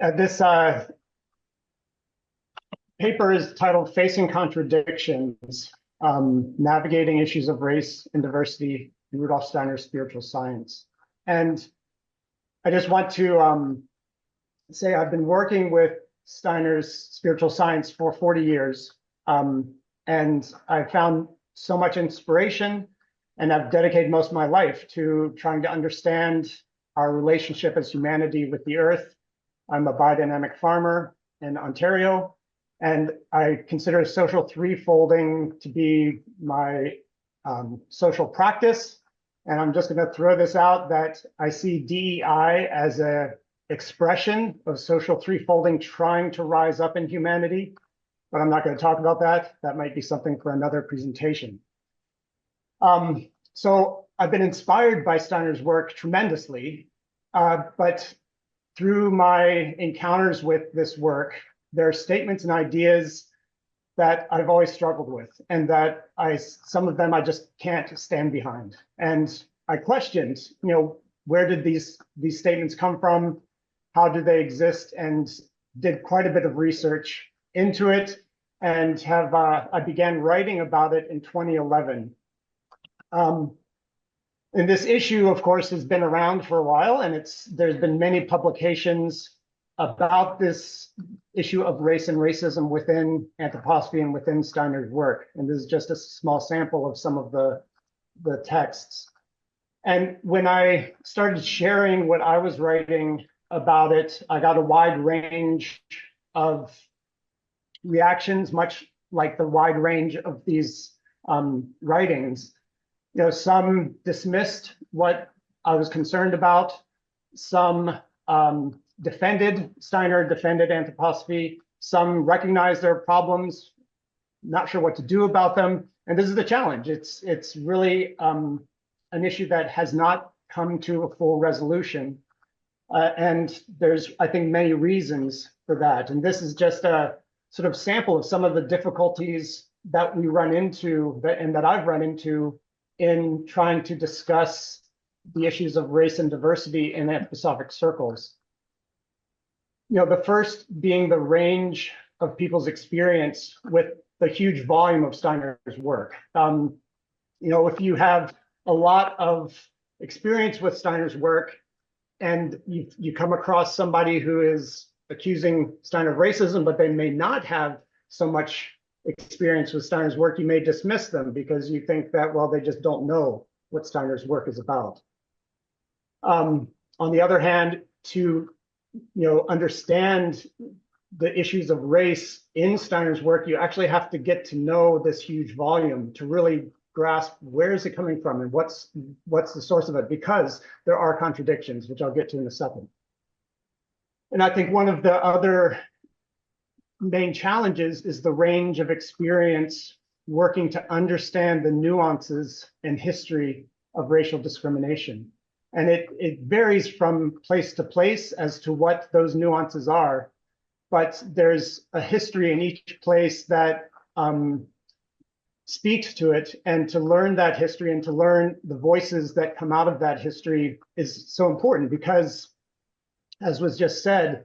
This paper is titled Facing Contradictions, Navigating Issues of Race and Diversity in Rudolf Steiner's Spiritual Science. And I just want to say I've been working with Steiner's spiritual science for 40 years. And I've found so much inspiration, and I've dedicated most of my life to trying to understand our relationship as humanity with the earth. I'm a biodynamic farmer in Ontario, and I consider social threefolding to be my social practice. And I'm just going to throw this out that I see DEI as an expression of social threefolding trying to rise up in humanity, but I'm not going to talk about that. That might be something for another presentation. So I've been inspired by Steiner's work tremendously, but through my encounters with this work, there are statements and ideas that I've always struggled with, and that some of them I just can't stand behind. And I questioned, where did these statements come from? How do they exist? And did quite a bit of research into it, and I began writing about it in 2011. And this issue, of course, has been around for a while, and there's been many publications about this issue of race and racism within anthroposophy and within Steiner's work. And this is just a small sample of some of the texts. And when I started sharing what I was writing about it, I got a wide range of reactions, much like the wide range of these writings. Some dismissed what I was concerned about. Some defended Steiner, defended anthroposophy. Some recognized their problems, not sure what to do about them. And this is the challenge. It's really an issue that has not come to a full resolution. And there's, I think, many reasons for that. And this is just a sort of sample of some of the difficulties that we run into, and that I've run into in trying to discuss the issues of race and diversity in anthroposophic circles. The first being the range of people's experience with the huge volume of Steiner's work. If you have a lot of experience with Steiner's work, and you come across somebody who is accusing Steiner of racism, but they may not have so much experience with Steiner's work, you may dismiss them because you think that, well, they just don't know what Steiner's work is about. On the other hand, to understand the issues of race in Steiner's work, you actually have to get to know this huge volume to really grasp where is it coming from and what's the source of it, because there are contradictions, which I'll get to in a second. And I think one of the other main challenges is the range of experience working to understand the nuances and history of racial discrimination. And it varies from place to place as to what those nuances are, but there's a history in each place that speaks to it, and to learn that history and to learn the voices that come out of that history is so important, because, as was just said,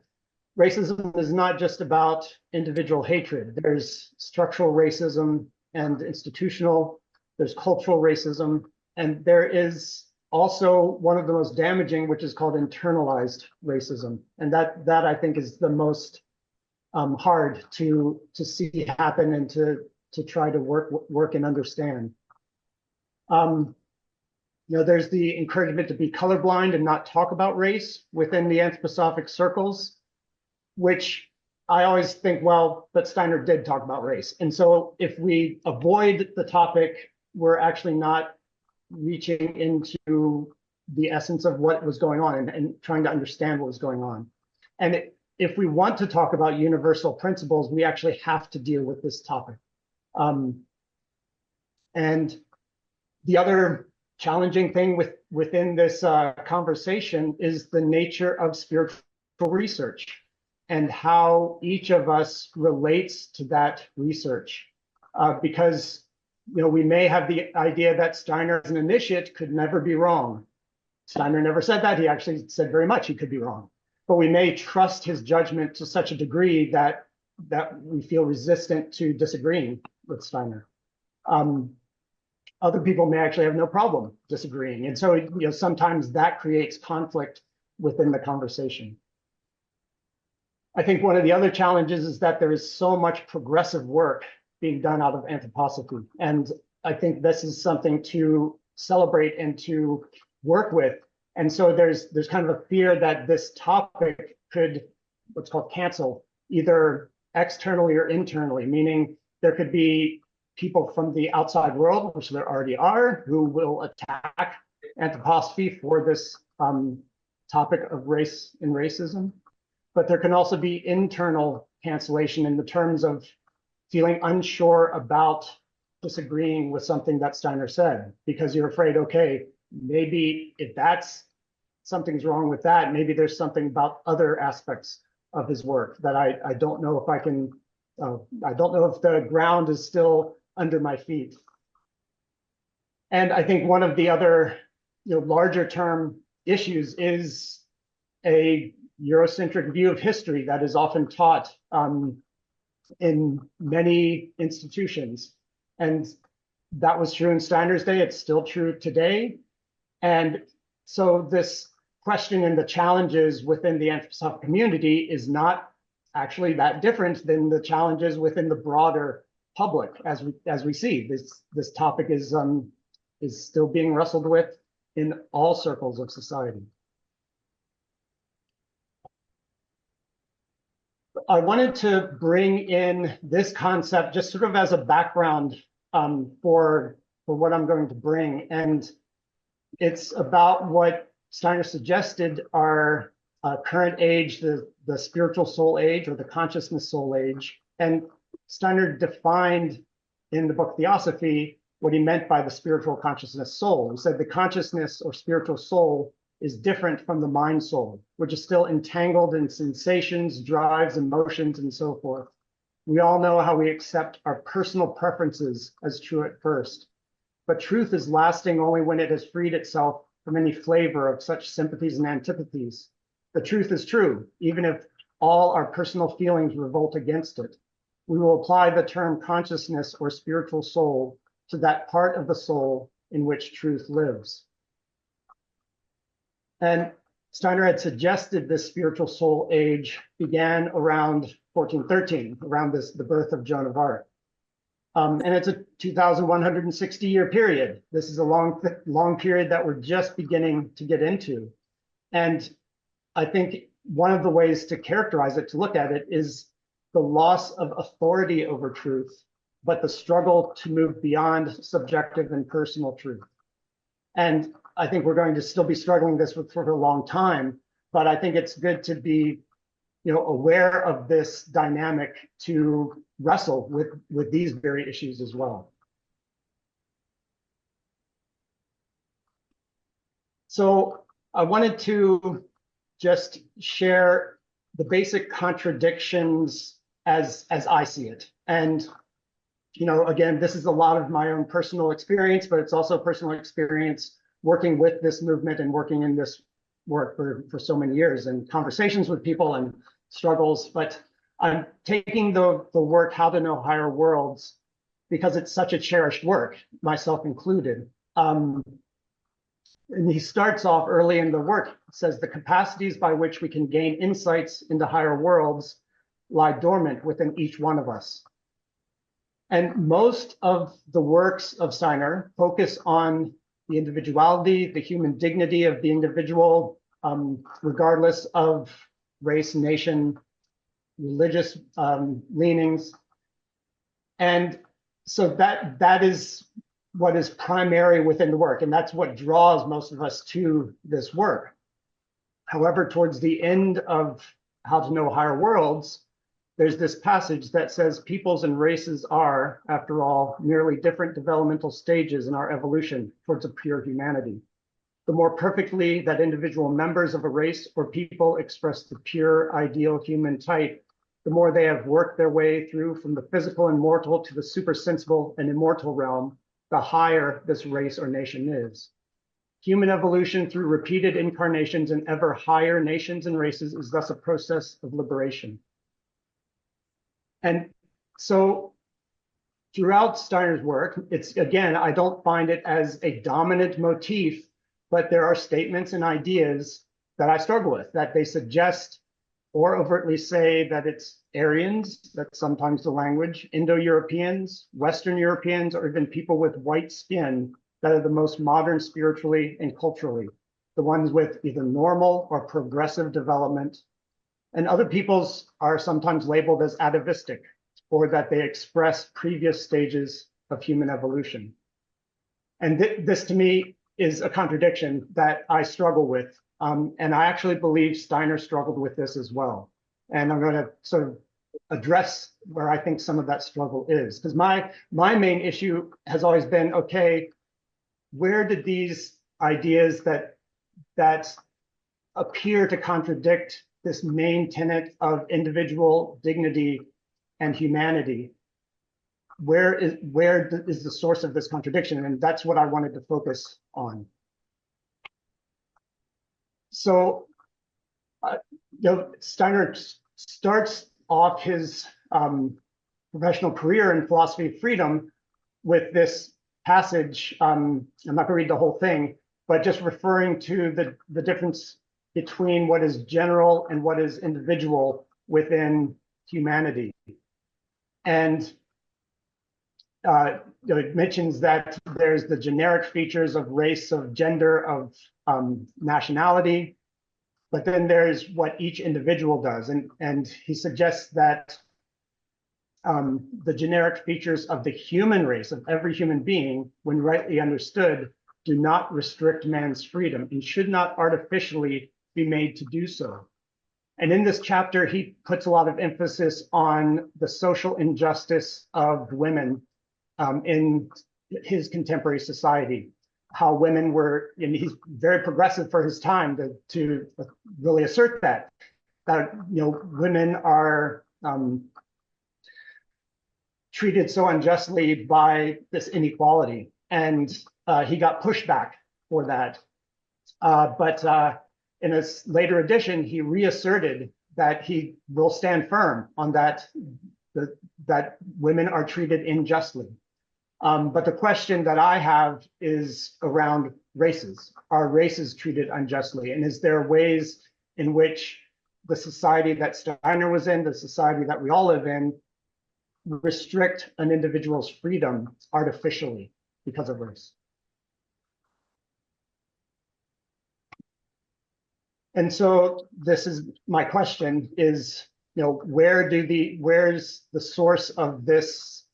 racism is not just about individual hatred. There's structural racism and institutional, there's cultural racism, and there is also one of the most damaging, which is called internalized racism. And that I think is the most hard to see happen and to try to work and understand. There's the encouragement to be colorblind and not talk about race within the anthroposophic circles, which I always think, well, but Steiner did talk about race. And so if we avoid the topic, we're actually not reaching into the essence of what was going on and trying to understand what was going on. And if we want to talk about universal principles, we actually have to deal with this topic. And the other challenging thing within this conversation is the nature of spiritual research and how each of us relates to that research. Because we may have the idea that Steiner as an initiate could never be wrong. Steiner never said that. He actually said very much he could be wrong. but we may trust his judgment to such a degree that we feel resistant to disagreeing with Steiner. Other people may actually have no problem disagreeing, and so sometimes that creates conflict within the conversation. I think one of the other challenges is that there is so much progressive work being done out of anthroposophy, and I think this is something to celebrate and to work with. And so there's kind of a fear that this topic could what's called cancel, either externally or internally, meaning there could be people from the outside world, which there already are, who will attack anthroposophy for this topic of race and racism. But there can also be internal cancellation in the terms of feeling unsure about disagreeing with something that Steiner said, because you're afraid, okay, maybe if something's wrong with that, maybe there's something about other aspects of his work that I don't know if I can, I don't know if the ground is still under my feet. And I think one of the other larger term issues is a Eurocentric view of history that is often taught in many institutions. And that was true in Steiner's day. It's still true today. And so this question and the challenges within the anthroposophic community is not actually that different than the challenges within the broader public, as we see. This topic is still being wrestled with in all circles of society. I wanted to bring in this concept just sort of as a background for what I'm going to bring. And it's about what Steiner suggested our current age, the spiritual soul age or the consciousness soul age. And Steiner defined in the book Theosophy what he meant by the spiritual consciousness soul. He said the consciousness or spiritual soul is different from the mind soul, which is still entangled in sensations, drives, emotions, and so forth. We all know how we accept our personal preferences as true at first, but truth is lasting only when it has freed itself from any flavor of such sympathies and antipathies. The truth is true, even if all our personal feelings revolt against it. We will apply the term consciousness or spiritual soul to that part of the soul in which truth lives. And Steiner had suggested this spiritual soul age began around 1413, around the birth of Joan of Arc. And it's a 2,160-year period. This is a long period that we're just beginning to get into. And I think one of the ways to characterize it, to look at it, is the loss of authority over truth, but the struggle to move beyond subjective and personal truth. And I think we're going to still be struggling this for a long time, but I think it's good to be aware of this dynamic to wrestle with these very issues as well. So I wanted to just share the basic contradictions as I see it. And again, this is a lot of my own personal experience, but it's also personal experience working with this movement and working in this work for so many years and conversations with people and struggles. But I'm taking the work, How to Know Higher Worlds, because it's such a cherished work, myself included. And he starts off early in the work, says the capacities by which we can gain insights into higher worlds lie dormant within each one of us. And most of the works of Steiner focus on the individuality, the human dignity of the individual, regardless of race, nation, religious leanings. And so that is what is primary within the work, and that's what draws most of us to this work. However, towards the end of How to Know Higher Worlds, there's this passage that says peoples and races are, after all, merely different developmental stages in our evolution towards a pure humanity. The more perfectly that individual members of a race or people express the pure ideal human type, the more they have worked their way through from the physical and mortal to the supersensible and immortal realm, the higher this race or nation is. Human evolution through repeated incarnations in ever higher nations and races is thus a process of liberation. And so throughout Steiner's work, it's, again, I don't find it as a dominant motif, but there are statements and ideas that I struggle with, that they suggest or overtly say that it's Aryans, that's sometimes the language, Indo-Europeans, Western Europeans, or even people with white skin that are the most modern spiritually and culturally, the ones with either normal or progressive development. And other peoples are sometimes labeled as atavistic, or that they express previous stages of human evolution. And this to me is a contradiction that I struggle with. And I actually believe Steiner struggled with this as well. And I'm going to sort of address where I think some of that struggle is. Because my main issue has always been, okay, where did these ideas that appear to contradict this main tenet of individual dignity and humanity, where is the source of this contradiction? And that's what I wanted to focus on. So, Steiner starts off his professional career in philosophy of freedom with this passage. I'm not going to read the whole thing, but just referring to the difference between what is general and what is individual within humanity. And it mentions that there's the generic features of race, of gender, of nationality, but then there's what each individual does. And he suggests that the generic features of the human race, of every human being, when rightly understood, do not restrict man's freedom and should not artificially be made to do so. And in this chapter, he puts a lot of emphasis on the social injustice of women in his contemporary society, how women were, and he's very progressive for his time to really assert that women are treated so unjustly by this inequality. And he got pushback for that. But in a later edition, he reasserted that he will stand firm on that women are treated unjustly. But the question that I have is around races. Are races treated unjustly? And is there ways in which the society that Steiner was in, the society that we all live in, restrict an individual's freedom artificially because of race? And so this is my question is, where's the source of this,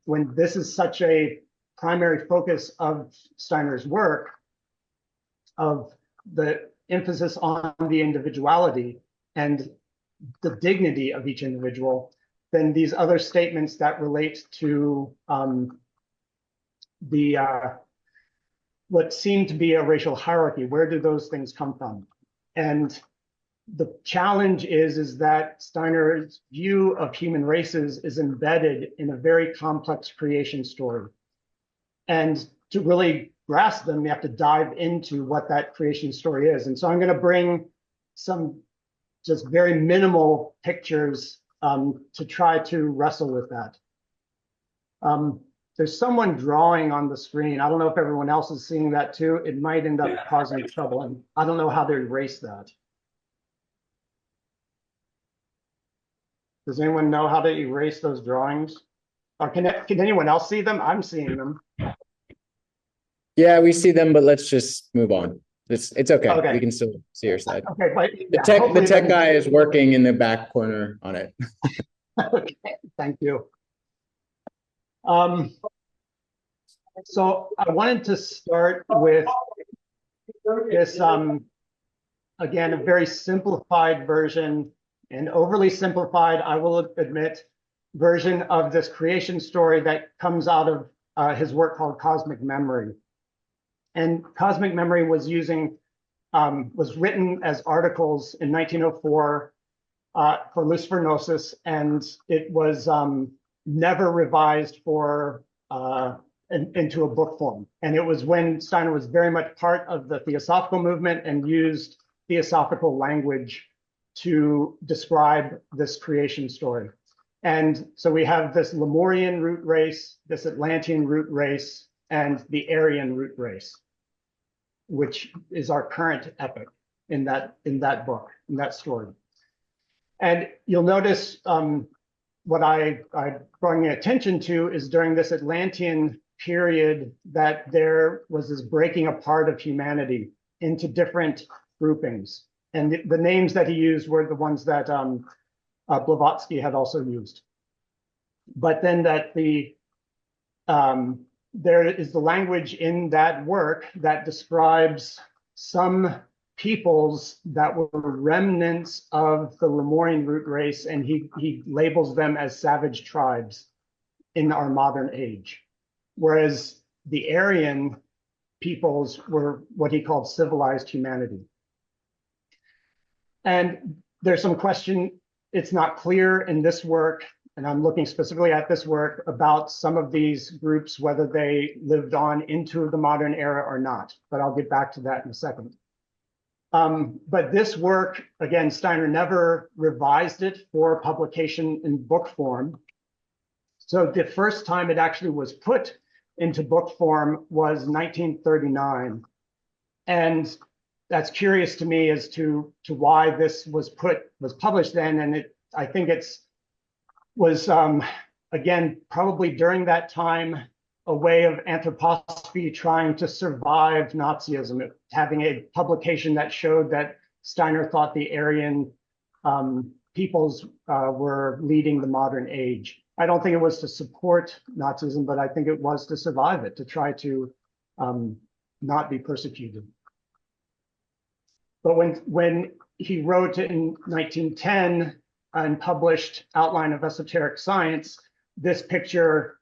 when this is such a primary focus of Steiner's work, of the emphasis on the individuality and the dignity of each individual, then these other statements that relate to what seemed to be a racial hierarchy, where do those things come from? And the challenge is that Steiner's view of human races is embedded in a very complex creation story. And to really grasp them, you have to dive into what that creation story is. And so I'm going to bring some just very minimal pictures to try to wrestle with that. There's someone drawing on the screen. I don't know if everyone else is seeing that too. It might end up causing trouble, and I don't know how to erase that. Does anyone know how to erase those drawings? Or can anyone else see them? I'm seeing them. Yeah, we see them, but let's just move on. It's okay. Okay. We can still see your slide. Okay, but the tech guy is working in the back corner on it. Okay, thank you. So I wanted to start with this, again, a very simplified version, an overly simplified, I will admit, version of this creation story that comes out of his work called Cosmic Memory. And Cosmic Memory was written as articles in 1904 for Lucifer Gnosis, and it was never revised for into a book form. And it was when Steiner was very much part of the theosophical movement and used theosophical language to describe this creation story. And so we have this Lemurian root race, this Atlantean root race, and the Aryan root race, which is our current epic in that book, in that story. And you'll notice what I'm drawing attention to is during this Atlantean period that there was this breaking apart of humanity into different groupings. And the names that he used were the ones that Blavatsky had also used. But then that there is the language in that work that describes some peoples that were remnants of the Lemurian root race, and he labels them as savage tribes in our modern age. Whereas the Aryan peoples were what he called civilized humanity. And there's some question, it's not clear in this work, and I'm looking specifically at this work, about some of these groups, whether they lived on into the modern era or not, but I'll get back to that in a second. But this work, again, Steiner never revised it for publication in book form. So the first time it actually was put into book form was 1939. And that's curious to me as to why this was published then. And I think was again, probably during that time, a way of anthroposophy trying to survive Nazism, having a publication that showed that Steiner thought the Aryan peoples were leading the modern age. I don't think it was to support Nazism, but I think it was to survive it, to try to not be persecuted. But when he wrote in 1910 and published Outline of Esoteric Science, this picture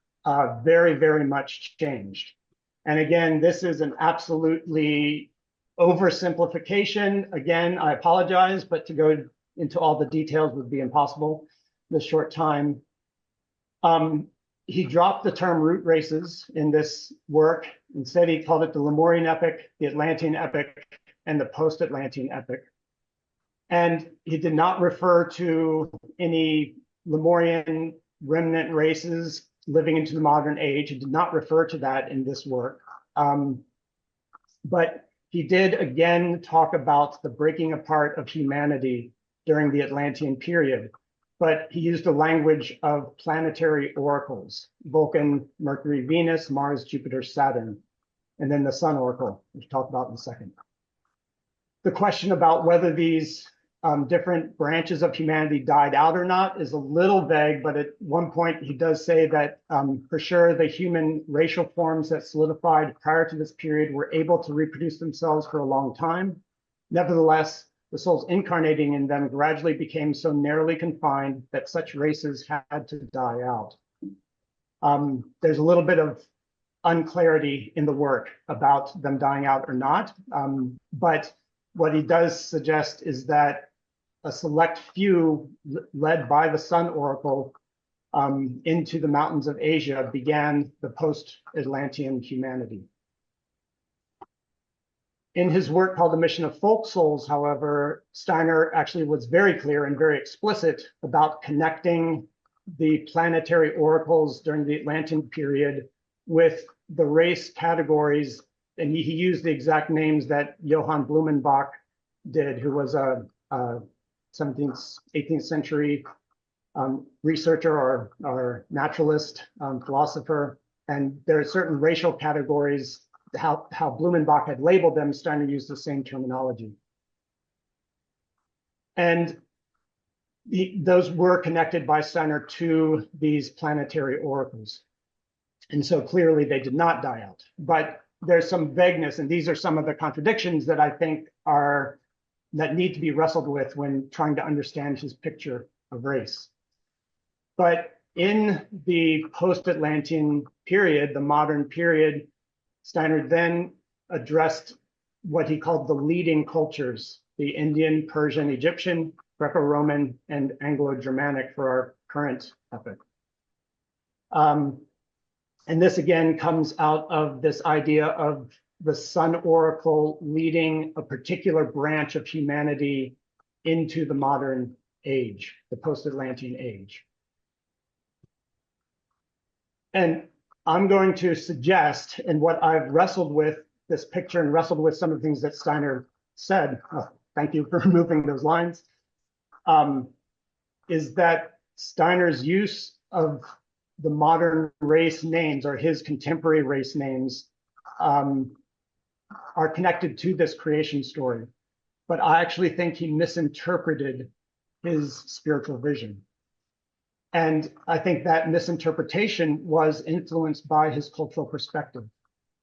very, very much changed. And again, this is an absolutely oversimplification. Again, I apologize, but to go into all the details would be impossible in this short time. He dropped the term root races in this work. Instead, he called it the Lemurian epic, the Atlantean epic, and the post-Atlantean epic. And he did not refer to any Lemurian remnant races living into the modern age. He did not refer to that in this work. But he did again talk about the breaking apart of humanity during the Atlantean period. But he used the language of planetary oracles: Vulcan, Mercury, Venus, Mars, Jupiter, Saturn, and then the Sun oracle, which we'll talk about in a second. The question about whether these different branches of humanity died out or not is a little vague, but at one point he does say that for sure the human racial forms that solidified prior to this period were able to reproduce themselves for a long time. Nevertheless, the souls incarnating in them gradually became so narrowly confined that such races had to die out. There's a little bit of unclarity in the work about them dying out or not, but what he does suggest is that a select few, led by the Sun oracle into the mountains of Asia, began the post-Atlantean humanity. In his work called The Mission of Folk Souls, however, Steiner actually was very clear and very explicit about connecting the planetary oracles during the Atlantean period with the race categories. And he used the exact names that Johann Blumenbach did, who was a 17th, 18th century researcher or naturalist, philosopher. And there are certain racial categories, how Blumenbach had labeled them. Steiner used the same terminology. And those were connected by Steiner to these planetary oracles. And so clearly they did not die out. But there's some vagueness, and these are some of the contradictions that I think that need to be wrestled with when trying to understand his picture of race. But in the post-Atlantean period, the modern period, Steiner then addressed what he called the leading cultures: the Indian, Persian, Egyptian, Greco-Roman, and Anglo-Germanic for our current epoch. And this again comes out of this idea of the sun oracle leading a particular branch of humanity into the modern age, the post-Atlantean age. And I'm going to suggest, and what I've wrestled with this picture and wrestled with some of the things that Steiner said, thank you for removing those lines, is that Steiner's use of the modern race names, or his contemporary race names, are connected to this creation story. But I actually think he misinterpreted his spiritual vision. And I think that misinterpretation was influenced by his cultural perspective,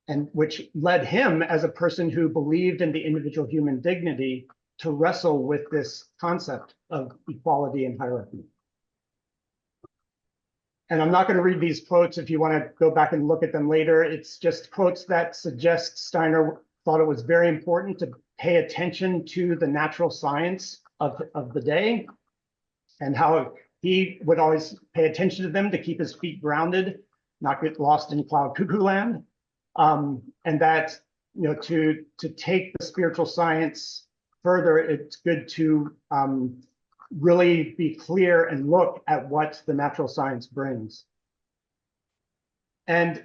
and which led him, as a person who believed in the individual human dignity, to wrestle with this concept of equality and hierarchy. And I'm not going to read these quotes. If you want to go back and look at them later, it's just quotes that suggest Steiner thought it was very important to pay attention to the natural science of the day, and how he would always pay attention to them to keep his feet grounded, not get lost in cloud cuckoo land. And that, you know, to take the spiritual science further, it's good to really be clear and look at what the natural science brings. And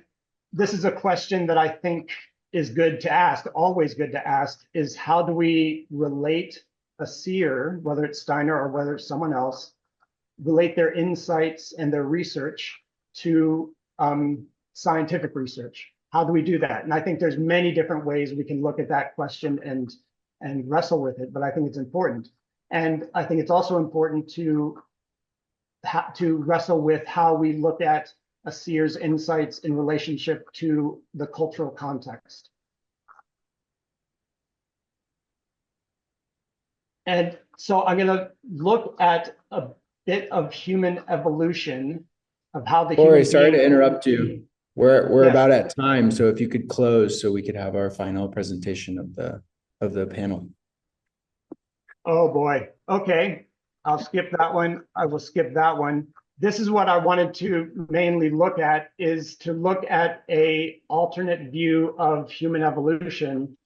this is a question that I think is good to ask, always good to ask, is how do we relate a seer, whether it's Steiner or whether it's someone else, relate their insights and their research to scientific research? How do we do that? And I think there's many different ways we can look at that question and wrestle with it, but I think it's important. And I think it's also important to wrestle with how we look at a seer's insights in relationship to the cultural context. And so I'm going to look at a bit of human evolution, of how the Cory, sorry to interrupt you. We're about at time, so if you could close so we could have our final presentation of the panel. Oh boy. Okay. I'll skip that one. I will skip that one. This is what I wanted to mainly look at, is to look at an alternate view of human evolution,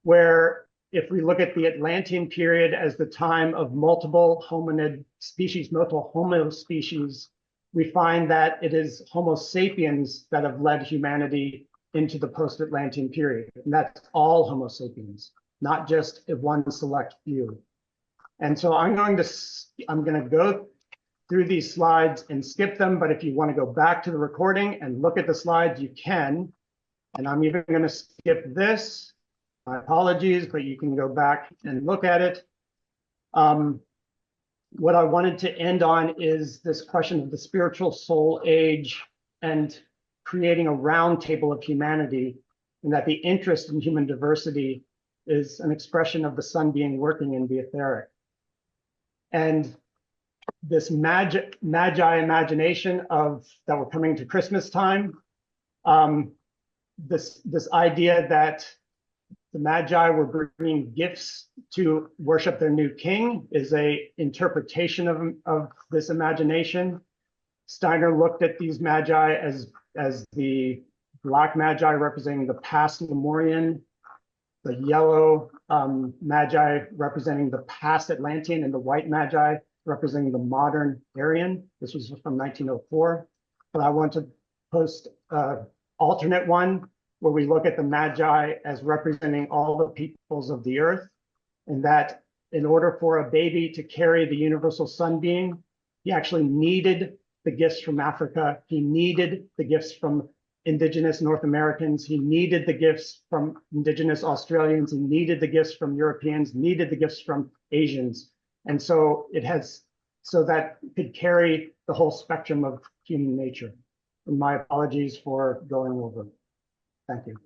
where if we look at the Atlantean period as the time of multiple hominid species, multiple Homo species, we find that it is Homo sapiens that have led humanity into the post-Atlantean period. And that's all Homo sapiens, not just one select few. And so I'm going to go through these slides and skip them, but if you want to go back to the recording and look at the slides, you can. And I'm even going to skip this. My apologies, but you can go back and look at it. What I wanted to end on is this question of the spiritual soul age and creating a round table of humanity, and that the interest in human diversity is an expression of the sun being working in the etheric. And this magi imagination of that we're coming to Christmas time, this idea that the Magi were bringing gifts to worship their new king is a interpretation of this imagination. Steiner looked at these Magi as the black Magi representing the past Lemurian, the yellow Magi representing the past Atlantean, and the white Magi representing the modern Aryan. This was from 1904. But I want to post an alternate one where we look at the Magi as representing all the peoples of the earth, and that in order for a baby to carry the universal sun being, he actually needed the gifts from Africa. He needed the gifts from indigenous North Americans. He needed the gifts from indigenous Australians. He needed the gifts from Europeans, needed the gifts from Asians. And so so that could carry the whole spectrum of human nature. And my apologies for going over. Thank you.